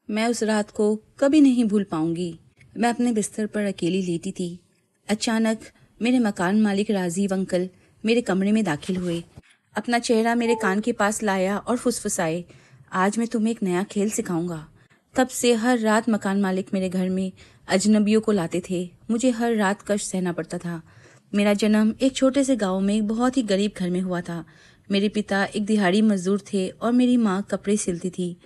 मैं उस रात को कभी नहीं भूल पाऊंगी। मैं अपने बिस्तर पर अकेली लेटी थी। अचानक मेरे मकान मालिक राजीव अंकल मेरे कमरे में दाखिल हुए। अपना चेहरा मेरे कान के पास लाया और फुसफुसाए, आज मैं तुम्हें एक नया खेल सिखाऊंगा। तब से हर रात मकान मालिक मेरे घर में अजनबियों को लाते थे। मुझे हर रात कष्ट सहना पड़ता था। मेरा जन्म एक छोटे से गांव में एक बहुत ही गरीब घर में हुआ था। मेरे पिता एक दिहाड़ी मजदूर थे और मेरी माँ कपड़े सिलती थी।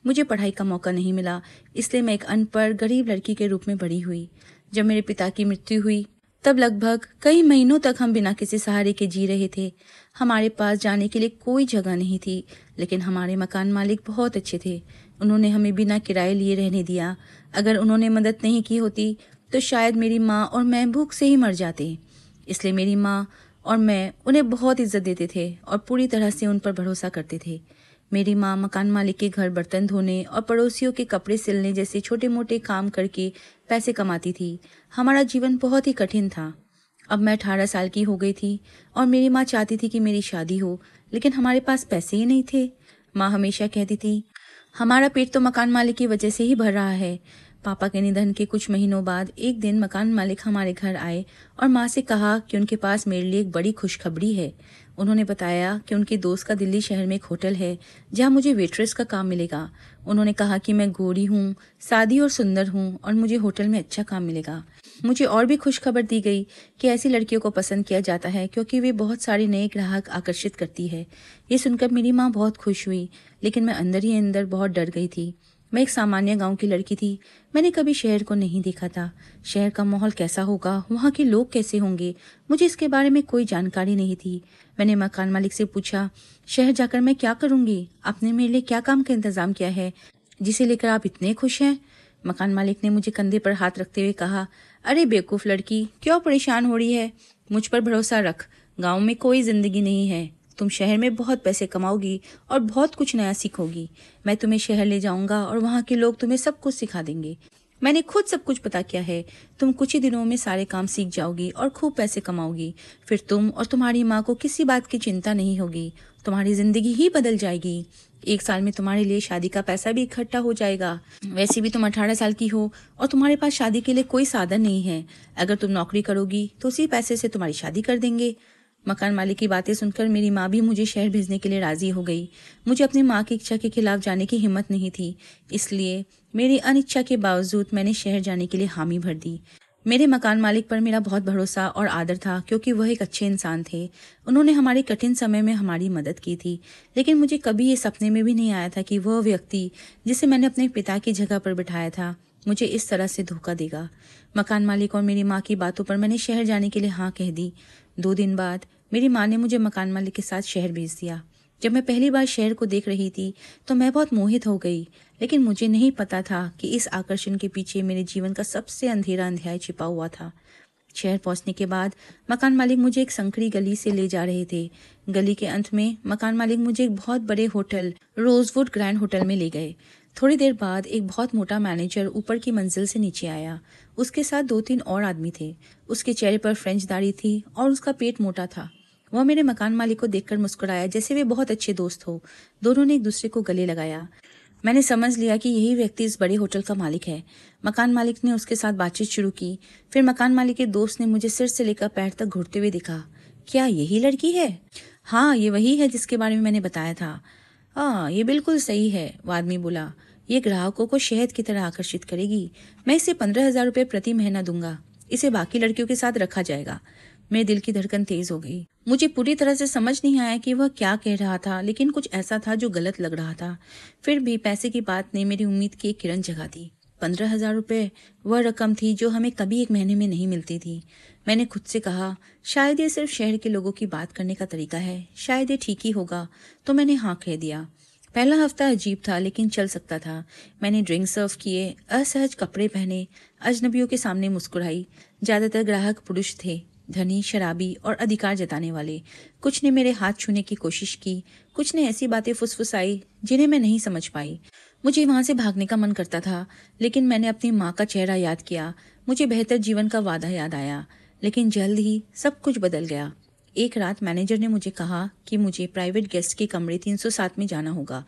मुझे पढ़ाई का मौका नहीं मिला, इसलिए मैं एक अनपढ़ गरीब लड़की के रूप में बड़ी हुई। जब मेरे पिता की मृत्यु हुई तब लगभग कई महीनों तक हम बिना किसी सहारे के जी रहे थे। हमारे पास जाने के लिए कोई जगह नहीं थी, लेकिन हमारे मकान मालिक बहुत अच्छे थे। उन्होंने हमें बिना किराए लिए रहने दिया। अगर उन्होंने मदद नहीं की होती तो शायद मेरी माँ और मैं भूख से ही मर जाते। इसलिए मेरी माँ और मैं उन्हें बहुत इज्जत देते थे और पूरी तरह से उन पर भरोसा करते थे। मेरी माँ मकान मालिक के घर बर्तन धोने और पड़ोसियों के कपड़े सिलने जैसे छोटे मोटे काम करके पैसे कमाती थी। हमारा जीवन बहुत ही कठिन था। अब मैं 18 साल की हो गई थी और मेरी माँ चाहती थी कि मेरी शादी हो, लेकिन हमारे पास पैसे ही नहीं थे। माँ हमेशा कहती थी, हमारा पेट तो मकान मालिक की वजह से ही भर रहा है। पापा के निधन के कुछ महीनों बाद एक दिन मकान मालिक हमारे घर आए और माँ से कहा कि उनके पास मेरे लिए एक बड़ी खुशखबरी है। उन्होंने बताया कि उनके दोस्त का दिल्ली शहर में एक होटल है जहाँ मुझे वेट्रेस का काम मिलेगा। उन्होंने कहा कि मैं गोरी हूँ, सादी और सुंदर हूँ और मुझे होटल में अच्छा काम मिलेगा। मुझे और भी खुशखबर दी गई कि ऐसी लड़कियों को पसंद किया जाता है क्योंकि वे बहुत सारे नए ग्राहक आकर्षित करती है। ये सुनकर मेरी माँ बहुत खुश हुई, लेकिन मैं अंदर ही अंदर बहुत डर गई थी। मैं एक सामान्य गांव की लड़की थी। मैंने कभी शहर को नहीं देखा था। शहर का माहौल कैसा होगा, वहाँ के लोग कैसे होंगे, मुझे इसके बारे में कोई जानकारी नहीं थी। मैंने मकान मालिक से पूछा, शहर जाकर मैं क्या करूँगी? आपने मेरे लिए क्या काम का इंतजाम किया है जिसे लेकर आप इतने खुश हैं? मकान मालिक ने मुझे कंधे पर हाथ रखते हुए कहा, अरे बेवकूफ़ लड़की, क्यों परेशान हो रही है? मुझ पर भरोसा रख। गांव में कोई जिंदगी नहीं है। तुम शहर में बहुत पैसे कमाओगी और बहुत कुछ नया सीखोगी। मैं तुम्हें शहर ले जाऊंगा और वहाँ के लोग तुम्हें सब कुछ सिखा देंगे। मैंने खुद सब कुछ पता किया है। तुम कुछ ही दिनों में सारे काम सीख जाओगी और खूब पैसे कमाओगी। फिर तुम और तुम्हारी माँ को किसी बात की चिंता नहीं होगी। तुम्हारी जिंदगी ही बदल जाएगी। 1 साल में तुम्हारे लिए शादी का पैसा भी इकट्ठा हो जाएगा। वैसे भी तुम 18 साल की हो और तुम्हारे पास शादी के लिए कोई साधन नहीं है। अगर तुम नौकरी करोगी तो उसी पैसे से तुम्हारी शादी कर देंगे। मकान मालिक की बातें सुनकर मेरी माँ भी मुझे शहर भेजने के लिए राजी हो गई। मुझे अपनी माँ की इच्छा के खिलाफ जाने की हिम्मत नहीं थी, इसलिए मेरी अनिच्छा के बावजूद मैंने शहर जाने के लिए हामी भर दी। मेरे मकान मालिक पर मेरा बहुत भरोसा और आदर था क्योंकि वह एक अच्छे इंसान थे। उन्होंने हमारे कठिन समय में हमारी मदद की थी, लेकिन मुझे कभी ये सपने में भी नहीं आया था कि वह व्यक्ति जिसे मैंने अपने पिता की जगह पर बिठाया था मुझे इस तरह से धोखा देगा। मकान मालिक और मेरी माँ की बातों पर मैंने शहर जाने के लिए हाँ कह दी। 2 दिन बाद मेरी माँ ने मुझे मकान मालिक के साथ शहर भेज दिया। जब मैं पहली बार शहर को देख रही थी तो मैं बहुत मोहित हो गई, लेकिन मुझे नहीं पता था कि इस आकर्षण के पीछे मेरे जीवन का सबसे अंधेरा अध्याय छिपा हुआ था। शहर पहुंचने के बाद मकान मालिक मुझे एक संकरी गली से ले जा रहे थे। गली के अंत में मकान मालिक मुझे एक बहुत बड़े होटल रोजवुड ग्रैंड होटल में ले गए। थोड़ी देर बाद एक बहुत मोटा मैनेजर ऊपर की मंजिल से नीचे आया। उसके साथ 2-3 और आदमी थे। उसके चेहरे पर फ्रेंच दाढ़ी थी और उसका पेट मोटा था। वह मेरे मकान मालिक को देखकर मुस्कुराया जैसे वे बहुत अच्छे दोस्त हो। दोनों ने एक दूसरे को गले लगाया। मैंने समझ लिया कि यही व्यक्ति इस बड़े होटल का मालिक है। मकान मालिक ने उसके साथ बातचीत शुरू की। फिर मकान मालिक के दोस्त ने मुझे सिर से लेकर पैर तक घूरते हुए देखा। क्या यही लड़की है? हाँ, ये वही है जिसके बारे में मैंने बताया था। हाँ, ये बिल्कुल सही है, वो आदमी बोला। ये ग्राहकों को शहद की तरह आकर्षित करेगी। मैं इसे 15,000 रुपये प्रति महीना दूंगा। इसे बाकी लड़कियों के साथ रखा जाएगा। मेरे दिल की धड़कन तेज हो गई। मुझे पूरी तरह से समझ नहीं आया कि वह क्या कह रहा था, लेकिन कुछ ऐसा था जो गलत लग रहा था। फिर भी पैसे की बात ने मेरी उम्मीद की एक किरण जगा दी। 15,000 रुपये वह रकम थी जो हमें कभी एक महीने में नहीं मिलती थी। मैंने खुद से कहा, शायद ये सिर्फ शहर के लोगों की बात करने का तरीका है, शायद ये ठीक ही होगा। तो मैंने हाँ कह दिया। पहला हफ्ता अजीब था, लेकिन चल सकता था। मैंने ड्रिंक सर्व किए, असहज कपड़े पहने, अजनबियों के सामने मुस्कुराई। ज्यादातर ग्राहक पुरुष थे, धनी, शराबी और अधिकार जताने वाले। कुछ ने मेरे हाथ छूने की कोशिश की, कुछ ने ऐसी बातें फुसफुसाई जिन्हें मैं नहीं समझ पाई। मुझे वहां से भागने का मन करता था, लेकिन मैंने अपनी माँ का चेहरा याद किया। मुझे बेहतर जीवन का वादा याद आया, लेकिन जल्द ही सब कुछ बदल गया। एक रात मैनेजर ने मुझे कहा कि मुझे प्राइवेट गेस्ट के कमरे 307 में जाना होगा।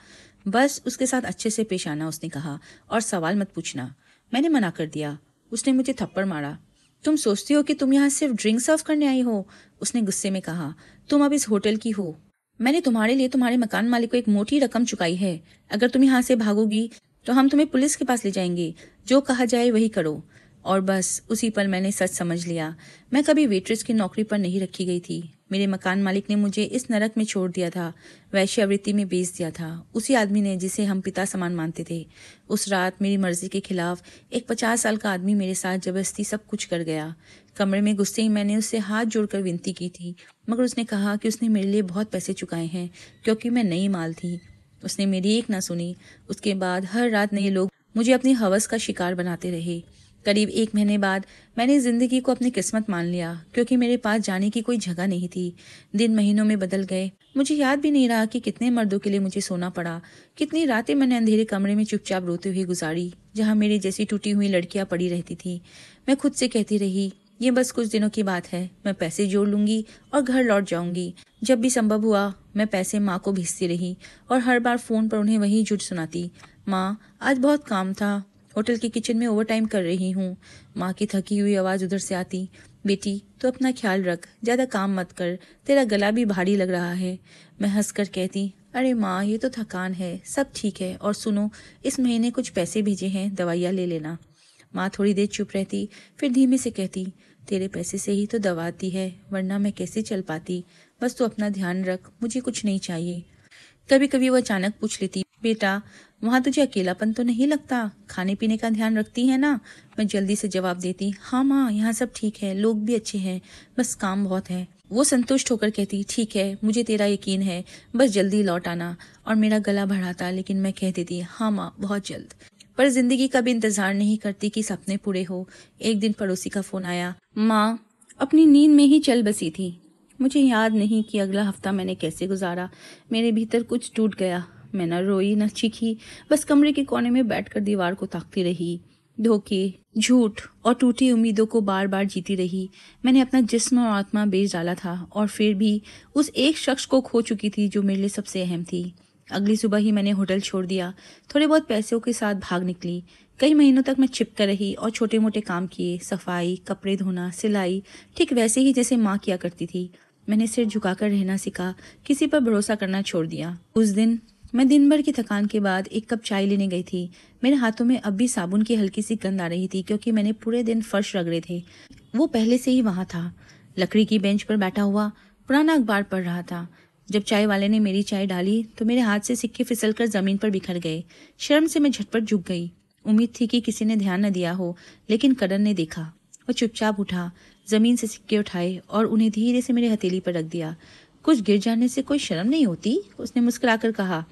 बस उसके साथ अच्छे से पेश आना, उसने कहा, और सवाल मत पूछना। मैंने मना कर दिया। उसने मुझे थप्पड़ मारा। तुम सोचती हो कि तुम यहाँ सिर्फ ड्रिंक सर्व करने आई हो? उसने गुस्से में कहा। तुम अब इस होटल की हो। मैंने तुम्हारे लिए तुम्हारे मकान मालिक को एक मोटी रकम चुकाई है। अगर तुम यहाँ से भागोगी तो हम तुम्हें पुलिस के पास ले जाएंगे। जो कहा जाए वही करो। और बस उसी पल मैंने सच समझ लिया। मैं कभी वेट्रेस की नौकरी पर नहीं रखी गई थी। मेरे मकान मालिक ने मुझे इस नरक में छोड़ दिया था, वैश्यावृत्ति में बेच दिया था। उसी आदमी ने जिसे हम पिता समान मानते थे। उस रात मेरी मर्जी के खिलाफ एक 50 साल का आदमी मेरे साथ जबरदस्ती सब कुछ कर गया। कमरे में घुसते ही मैंने उससे हाथ जोड़कर विनती की थी, मगर उसने कहा कि उसने मेरे लिए बहुत पैसे चुकाए हैं क्योंकि मैं नई माल थी। उसने मेरी एक ना सुनी। उसके बाद हर रात नए लोग मुझे अपनी हवस का शिकार बनाते रहे। करीब 1 महीने बाद मैंने जिंदगी को अपनी किस्मत मान लिया, क्योंकि मेरे पास जाने की कोई जगह नहीं थी। दिन महीनों में बदल गए। मुझे याद भी नहीं रहा कि कितने मर्दों के लिए मुझे सोना पड़ा। कितनी रातें मैंने अंधेरे कमरे में चुपचाप रोते हुए गुजारी, जहाँ मेरी जैसी टूटी हुई लड़कियां पड़ी रहती थी। मैं खुद से कहती रही, ये बस कुछ दिनों की बात है। मैं पैसे जोड़ लूंगी और घर लौट जाऊंगी। जब भी संभव हुआ मैं पैसे माँ को भेजती रही और हर बार फोन पर उन्हें वही झूठ सुनाती। माँ, आज बहुत काम था, होटल की किचन में ओवरटाइम कर रही हूँ। माँ की थकी हुई आवाज़ उधर से आती, बेटी तो अपना ख्याल रख, ज़्यादा काम मत कर, तेरा गला भी भारी लग रहा है। मैं हंसकर कहती, अरे माँ, ये तो थकान है, सब ठीक है। और सुनो, इस महीने कुछ पैसे भेजे हैं, दवाइयाँ ले लेना। माँ थोड़ी देर चुप रहती, फिर धीमे से कहती, तेरे पैसे से ही तो दवा आती है, वरना मैं कैसे चल पाती। बस तू अपना ध्यान रख, मुझे कुछ नहीं चाहिए। कभी कभी वो अचानक पूछ लेती, बेटा वहाँ तुझे अकेलापन तो नहीं लगता? खाने पीने का ध्यान रखती है ना? मैं जल्दी से जवाब देती, हाँ माँ, यहाँ सब ठीक है, लोग भी अच्छे हैं, बस काम बहुत है। वो संतुष्ट होकर कहती, ठीक है, मुझे तेरा यकीन है, बस जल्दी लौट आना। और मेरा गला बढ़ाता, लेकिन मैं कह देती, हाँ माँ, बहुत जल्द। पर जिंदगी का भी इंतजार नहीं करती कि सपने पूरे हो। एक दिन पड़ोसी का फोन आया। माँ अपनी नींद में ही चल बसी थी। मुझे याद नहीं कि अगला हफ्ता मैंने कैसे गुजारा। मेरे भीतर कुछ टूट गया। मैं न रोई न चीखी, बस कमरे के कोने में बैठकर दीवार को ताकती रही। धोखे, झूठ और टूटी उम्मीदों को बार बार जीती रही। मैंने अपना जिस्म और आत्मा बेच डाला था, और फिर भी उस एक शख्स को खो चुकी थी जो मेरे लिए सबसे अहम थी। अगली सुबह ही मैंने होटल छोड़ दिया। थोड़े बहुत पैसों के साथ भाग निकली। कई महीनों तक मैं छिप कर रही और छोटे मोटे काम किए, सफाई, कपड़े धोना, सिलाई, ठीक वैसे ही जैसे माँ किया करती थी। मैंने सिर झुकाकर रहना सीखा, किसी पर भरोसा करना छोड़ दिया। उस दिन मैं दिन भर की थकान के बाद एक कप चाय लेने गई थी। मेरे हाथों में अब भी साबुन की हल्की सी गंध आ रही थी, क्योंकि मैंने पूरे दिन फर्श रगड़े थे। वो पहले से ही वहां था, लकड़ी की बेंच पर बैठा हुआ, पुराना अखबार पढ़ रहा था। जब चाय वाले ने मेरी चाय डाली तो मेरे हाथ से सिक्के फिसलकर जमीन पर बिखर गए। शर्म से मैं झटपट झुक गई। उम्मीद थी कि किसी ने ध्यान न दिया हो, लेकिन करण ने देखा। वो चुपचाप उठा, जमीन से सिक्के उठाए और उन्हें धीरे से मेरी हथेली पर रख दिया। कुछ गिर जाने से कोई शर्म नहीं होती? उसने मुस्कुराकर कहा।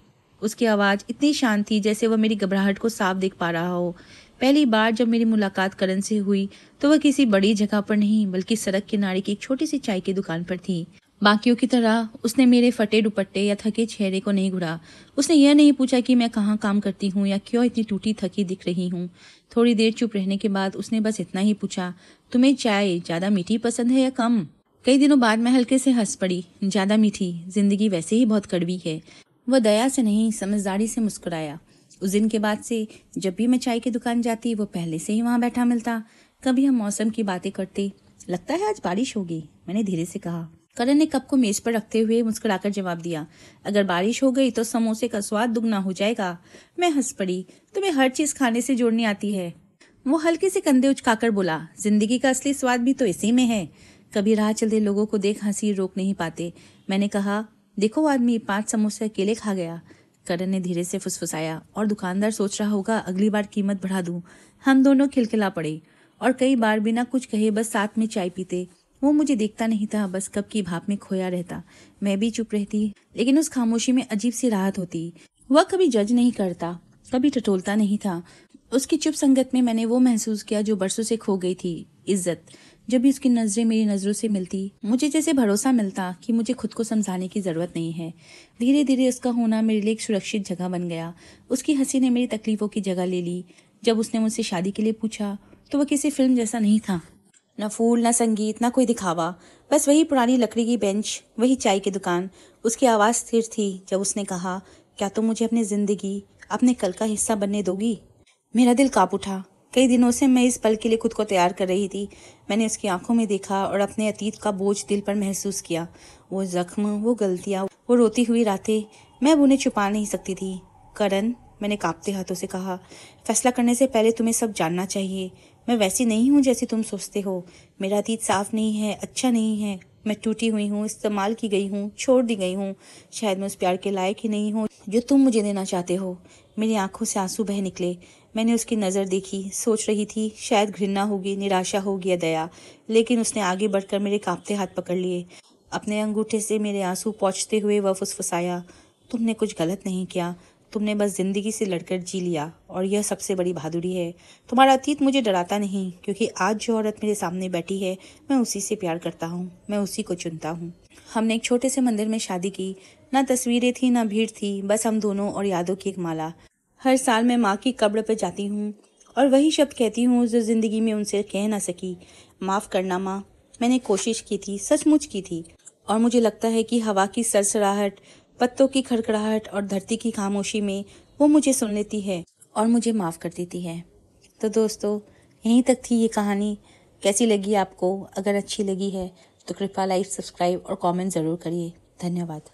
उसकी आवाज़ इतनी शांत थी जैसे वह मेरी घबराहट को साफ देख पा रहा हो। पहली बार जब मेरी मुलाकात करण से हुई तो वह किसी बड़ी जगह पर नहीं, बल्कि सड़क किनारे की एक छोटी सी चाय की दुकान पर थी। बाकियों की तरह उसने मेरे फटे दुपट्टे या थके चेहरे को नहीं घुरा। उसने यह नहीं पूछा कि मैं कहाँ काम करती हूँ या क्यों इतनी टूटी थकी दिख रही हूँ। थोड़ी देर चुप रहने के बाद उसने बस इतना ही पूछा, तुम्हें चाय ज़्यादा मीठी पसंद है या कम? कई दिनों बाद मैं हल्के से हंस पड़ी। ज़्यादा मीठी, जिंदगी वैसे ही बहुत कड़वी है। वह दया से नहीं, समझदारी से मुस्कुराया। उस दिन के बाद से जब भी मैं चाय की दुकान जाती वो पहले से ही वहाँ बैठा मिलता। कभी हम मौसम की बातें करते। लगता है आज बारिश होगी, मैंने धीरे से कहा। करण ने कप को मेज पर रखते हुए मुस्कुराकर जवाब दिया, अगर बारिश हो गई तो समोसे का स्वाद दुगना हो जाएगा। मैं हंस पड़ी, तुम्हें हर चीज खाने से जोड़नी आती है। वो हल्के से कंधे उचकाकर बोला, जिंदगी का असली स्वाद भी तो इसी में है। कभी राह चलते लोगों को देख हंसी रोक नहीं पाते। मैंने कहा, देखो आदमी 5 समोसे अकेले खा गया। करण ने धीरे से फुसफुसाया, और दुकानदार सोच रहा होगा अगली बार कीमत बढ़ा दूं। हम दोनों खिलखिला पड़े और कई बार बिना कुछ कहे बस साथ में चाय पीते। वो मुझे देखता नहीं था, बस कप की भाप में खोया रहता। मैं भी चुप रहती, लेकिन उस खामोशी में अजीब सी राहत होती। वह कभी जज नहीं करता, कभी टटोलता नहीं था। उसकी चुप संगत में मैंने वो महसूस किया जो बरसों से खो गई थी, इज्जत। जब भी उसकी नजरें मेरी नजरों से मिलती, मुझे जैसे भरोसा मिलता कि मुझे खुद को समझाने की जरूरत नहीं है। धीरे धीरे उसका होना मेरे लिए एक सुरक्षित जगह बन गया। उसकी हंसी ने मेरी तकलीफों की जगह ले ली। जब उसने मुझसे शादी के लिए पूछा तो वह किसी फिल्म जैसा नहीं था। न फूल, न संगीत, न कोई दिखावा, बस वही पुरानी लकड़ी की बेंच, वही चाय की दुकान। उसकी आवाज़ स्थिर थी जब उसने कहा, क्या तुम मुझे अपनी ज़िंदगी, अपने कल का हिस्सा बनने दोगी? मेरा दिल काँप उठा। कई दिनों से मैं इस पल के लिए खुद को तैयार कर रही थी। मैंने उसकी आंखों में देखा और अपने अतीत का बोझ दिल पर महसूस किया। वो जख्म, वो गलतियाँ, वो रोती हुई रातें, मैं अब उन्हें छुपा नहीं सकती थी। करण, मैंने कांपते हाथों से कहा, फैसला करने से पहले तुम्हें सब जानना चाहिए। मैं वैसी नहीं हूँ जैसी तुम सोचते हो। मेरा अतीत साफ नहीं है, अच्छा नहीं है। मैं टूटी हुई हूँ, इस्तेमाल की गई हूँ, छोड़ दी गई हूँ। शायद मैं उस प्यार के लायक ही नहीं हूँ जो तुम मुझे देना चाहते हो। मेरी आंखों से आंसू बह निकले। मैंने उसकी नज़र देखी, सोच रही थी शायद घृणा होगी, निराशा होगी या दया, लेकिन उसने आगे बढ़कर मेरे कांपते हाथ पकड़ लिए। अपने अंगूठे से मेरे आंसू पोंछते हुए वह फुसफुसाया, तुमने कुछ गलत नहीं किया, तुमने बस जिंदगी से लड़कर जी लिया, और यह सबसे बड़ी बहादुरी है। तुम्हारा अतीत मुझे डराता नहीं, क्योंकि आज जो औरत मेरे सामने बैठी है, मैं उसी से प्यार करता हूँ, मैं उसी को चुनता हूँ। हमने एक छोटे से मंदिर में शादी की। ना तस्वीरें थी, ना भीड़ थी, बस हम दोनों और यादों की एक माला। हर साल मैं माँ की कब्र पर जाती हूँ और वही शब्द कहती हूँ जो जिंदगी में उनसे कह ना सकी, माफ़ करना माँ। मैंने कोशिश की थी, सचमुच की थी, और मुझे लगता है कि हवा की सरसराहट, पत्तों की खड़खड़ाहट और धरती की खामोशी में वो मुझे सुन लेती है और मुझे माफ़ कर देती है। तो दोस्तों, यहीं तक थी ये कहानी। कैसी लगी आपको? अगर अच्छी लगी है तो कृपया लाइक, सब्सक्राइब और कमेंट ज़रूर करिए। धन्यवाद।